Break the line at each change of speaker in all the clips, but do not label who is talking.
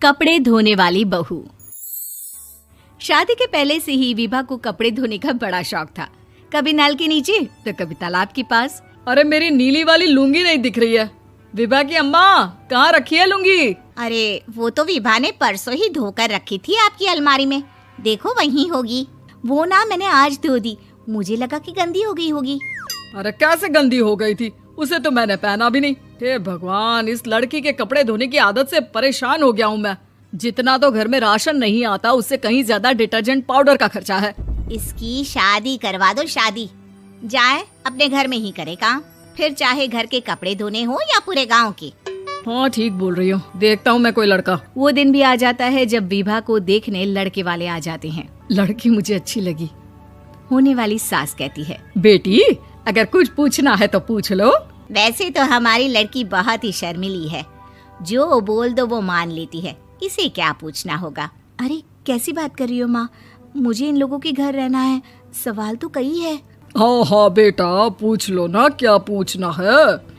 कपड़े धोने वाली बहू। शादी के पहले से ही विभा को कपड़े धोने का बड़ा शौक था। कभी नल के नीचे तो कभी तालाब के पास।
अरे मेरी नीली वाली लुंगी नहीं दिख रही है। विभा की अम्मा, कहाँ रखी है लुंगी?
अरे वो तो विभा ने परसों ही धोकर रखी थी आपकी अलमारी में, देखो वहीं होगी। वो ना मैंने आज धो दी, मुझे लगा कि गंदी हो गई होगी।
अरे कैसे गंदी हो गई थी? उसे तो मैंने पहना भी नहीं। हे भगवान, इस लड़की के कपड़े धोने की आदत से परेशान हो गया हूँ मैं। जितना तो घर में राशन नहीं आता, उससे कहीं ज्यादा डिटर्जेंट पाउडर का खर्चा है।
इसकी शादी करवा दो, शादी जाए अपने घर में ही करे काम, फिर चाहे घर के कपड़े धोने हो या पूरे गांव के।
हाँ ठीक बोल रही हो, देखता हूँ मैं कोई लड़का।
वो दिन भी आ जाता है जब विभा को देखने लड़के वाले आ जाते हैं।
लड़की मुझे अच्छी लगी।
होने वाली सास कहती है,
बेटी अगर कुछ पूछना है तो पूछ लो।
वैसे तो हमारी लड़की बहुत ही शर्मीली है, जो बोल दो वो मान लेती है, इसे क्या पूछना होगा।
अरे कैसी बात कर रही हो माँ, मुझे इन लोगों के घर रहना है, सवाल तो कई है।
हाँ हाँ बेटा, पूछ लो ना, क्या पूछना है।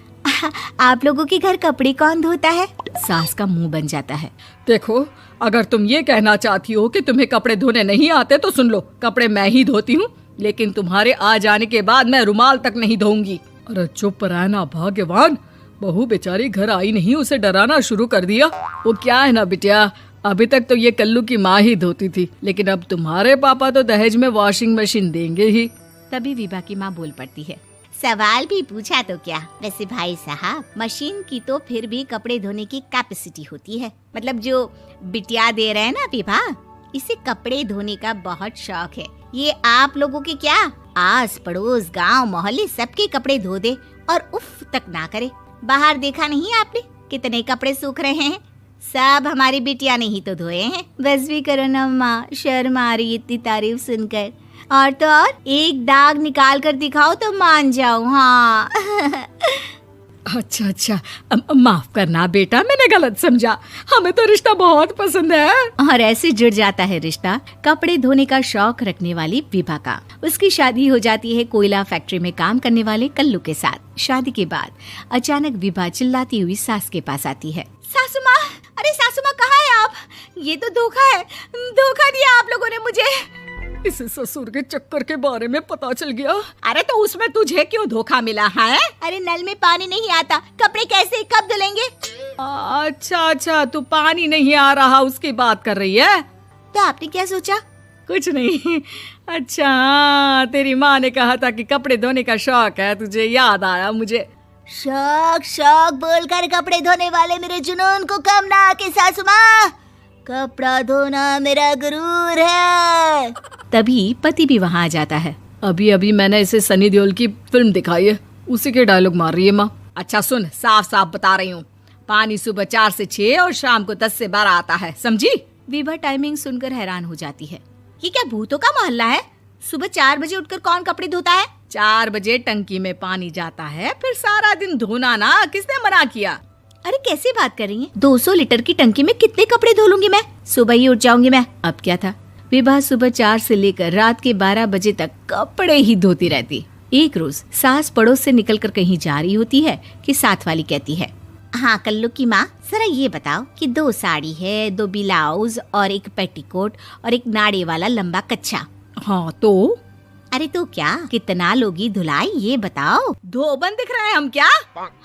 आप लोगों के घर कपड़े कौन धोता है? सास का मुंह बन जाता है।
देखो, अगर तुम ये कहना चाहती हो कि तुम्हें कपड़े धोने नहीं आते तो सुन लो, कपड़े मैं ही धोती हूँ, लेकिन तुम्हारे आ जाने के बाद मैं रुमाल तक नहीं धोऊंगी। अरे चुप रहना भाग्यवान, बहू बेचारी घर आई नहीं, उसे डराना शुरू कर दिया। वो क्या है ना बिटिया, अभी तक तो ये कल्लू की माँ ही धोती थी, लेकिन अब तुम्हारे पापा तो दहेज में वॉशिंग मशीन देंगे ही।
तभी विभा की माँ बोल पड़ती है,
सवाल भी पूछा तो क्या। वैसे भाई साहब, मशीन की तो फिर भी कपड़े धोने की कैपेसिटी होती है। मतलब जो बिटिया दे रहे हैं ना विभा, इसे कपड़े धोने का बहुत शौक है। ये आप लोगों के क्या, आस पड़ोस गांव मोहल्ले सबके कपड़े धो दे और उफ तक ना करे। बाहर देखा नहीं आपने कितने कपड़े सूख रहे हैं? सब हमारी बिटिया ने ही तो धोए हैं।
बस भी करो ना माँ, शर्म आ रही इतनी तारीफ सुनकर। और तो और एक दाग निकाल कर दिखाओ तो मान जाऊं। हाँ
अच्छा अच्छा, माफ करना बेटा, मैंने गलत समझा। हमें तो रिश्ता बहुत पसंद है।
और ऐसे जुड़ जाता है रिश्ता कपड़े धोने का शौक रखने वाली विभा का। उसकी शादी हो जाती है कोयला फैक्ट्री में काम करने वाले कल्लू के साथ। शादी के बाद अचानक विभा चिल्लाती हुई सास के पास आती है।
सासू माँ, अरे सासू माँ कहाँ है आप? ये तो धोखा है, धोखा दिया आप लोगों ने मुझे।
इसे ससुर के चक्कर के बारे में पता चल गया।
अरे तो उसमें तुझे क्यों धोखा मिला है? अरे नल में पानी नहीं आता, कपड़े कैसे कब धुलेंगे?
अच्छा अच्छा, तू पानी नहीं आ रहा उसकी बात कर रही है।
तो आपने क्या सोचा?
कुछ नहीं। अच्छा, तेरी माँ ने कहा था कि कपड़े धोने का शौक है तुझे, याद आया मुझे।
शौक शौक बोलकर कपड़े धोने वाले मेरे जुनून को कम ना आके सासू माँ, कपड़ा धोना मेरा गुरूर है।
तभी पति भी वहाँ आ जाता है।
अभी अभी मैंने इसे सनी देओल की फिल्म दिखाई है, उसी के डायलॉग मार रही है माँ। अच्छा सुन, साफ साफ बता रही हूँ, पानी सुबह 4 से 6 और शाम को 10 से 12 आता है, समझी?
विभा टाइमिंग सुनकर हैरान हो जाती है।
ये क्या भूतों का मोहल्ला है? सुबह 4 बजे उठकर कौन कपड़े धोता है?
4 बजे टंकी में पानी जाता है, फिर सारा दिन धोना ना, किसने मना किया?
अरे कैसी बात कर रही हैं? 200 लीटर की टंकी में कितने कपड़े धो लूंगी मैं? सुबह ही उठ जाऊंगी मैं। अब क्या था, विभा सुबह 4 से लेकर रात के 12 बजे तक कपड़े ही धोती रहती। एक रोज सास पड़ोस से निकलकर कहीं जा रही होती है कि साथ वाली कहती है,
हाँ कल्लू की माँ, जरा ये बताओ कि 2 साड़ी है, 2 ब्लाउज और एक पेटीकोट और एक नाड़े वाला लंबा कच्छा।
हाँ तो?
अरे तो क्या, कितना लोगी धुलाई ये बताओ।
धोबन दिख रहे हैं हम क्या?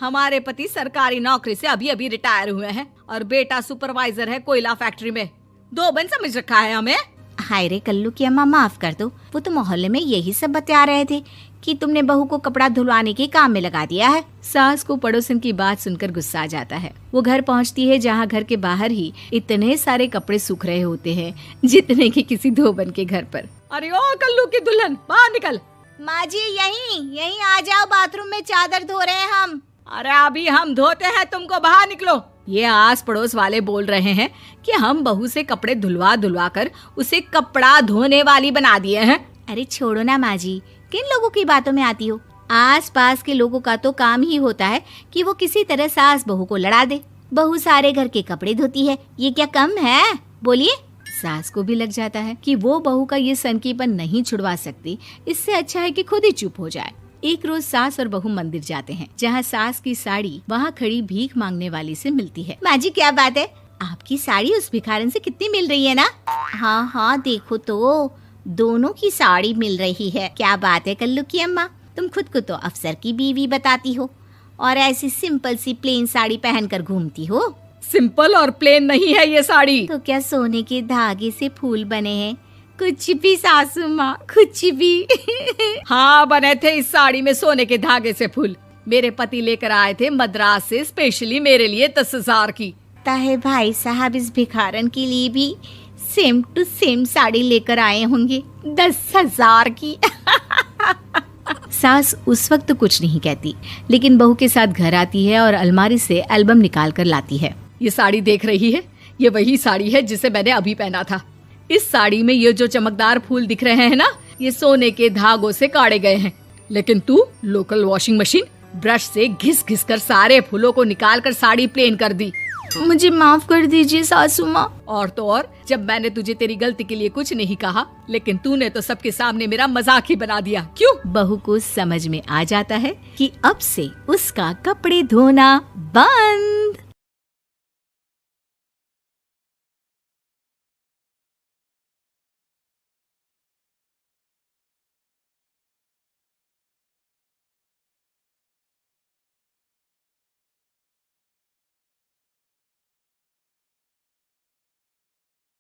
हमारे पति सरकारी नौकरी से अभी अभी रिटायर हुए हैं और बेटा सुपरवाइजर है कोयला फैक्ट्री में। धोबन समझ रखा है हमें।
हाय रे कल्लू की अम्मा, माफ कर दो, वो तो मोहल्ले में यही सब बता रहे थे कि तुमने बहू को कपड़ा धुलवाने के काम में लगा दिया है।
सास को पड़ोसन की बात सुनकर गुस्सा आ जाता है। वो घर पहुंचती है जहां घर के बाहर ही इतने सारे कपड़े सूख रहे होते हैं जितने कि किसी धोबन के घर पर।
अरे ओ कल्लू की दुल्हन, बाहर निकल।
माँ जी यहीं आ जाओ, बाथरूम में चादर धो रहे हैं हम।
अरे अभी हम धोते हैं, तुमको बाहर निकलो। ये आस पड़ोस वाले बोल रहे हैं कि हम बहू से कपड़े धुलवा धुलवा कर उसे कपड़ा धोने वाली बना दिए हैं।
अरे छोड़ो ना माँ जी, किन लोगों की बातों में आती हो? आस पास के लोगों का तो काम ही होता है कि वो किसी तरह सास बहू को लड़ा दे। बहू सारे घर के कपड़े धोती है, ये क्या कम है? बोलिए।
सास को भी लग जाता है कि वो बहू का ये सनकीपन नहीं छुड़वा सकती, इससे अच्छा है कि खुद ही चुप हो जाए। एक रोज सास और बहू मंदिर जाते हैं, जहाँ सास की साड़ी वहाँ खड़ी भीख मांगने वाली से मिलती है।
माँ जी क्या बात है, आपकी साड़ी उस भिखारन से कितनी मिल रही है ना? हाँ हाँ देखो तो, दोनों की साड़ी मिल रही है। क्या बात है कल्लू की अम्मा, तुम खुद को तो अफसर की बीवी बताती हो और ऐसी सिंपल सी प्लेन साड़ी पहनकर घूमती हो।
सिंपल और प्लेन नहीं है ये साड़ी।
तो क्या सोने के धागे से फूल बने हैं? कुछ भी सासू माँ, कुछ भी।
हाँ बने थे इस साड़ी में सोने के धागे से फूल। मेरे पति लेकर आए थे मद्रास से स्पेशली मेरे लिए 10,000 की।
ताहे भाई साहब इस भिखारन के लिए भी सेम टू सेम साड़ी लेकर आए होंगे 10,000 की।
सास उस वक्त तो कुछ नहीं कहती, लेकिन बहू के साथ घर आती है और अलमारी से एल्बम निकाल कर लाती है।
ये साड़ी देख रही है, ये वही साड़ी है जिसे मैंने अभी पहना था। इस साड़ी में ये जो चमकदार फूल दिख रहे हैं ना, ये सोने के धागों से काढ़े गए हैं। लेकिन तू लोकल वॉशिंग मशीन ब्रश से घिस घिस कर सारे फूलों को निकाल कर साड़ी प्लेन कर दी।
मुझे माफ कर दीजिए सासू माँ।
और तो और, जब मैंने तुझे तेरी गलती के लिए कुछ नहीं कहा, लेकिन तूने तो सबके सामने मेरा मजाक ही बना दिया। क्यों?
बहू को समझ में आ जाता है कि अब से उसका कपड़े धोना बंद।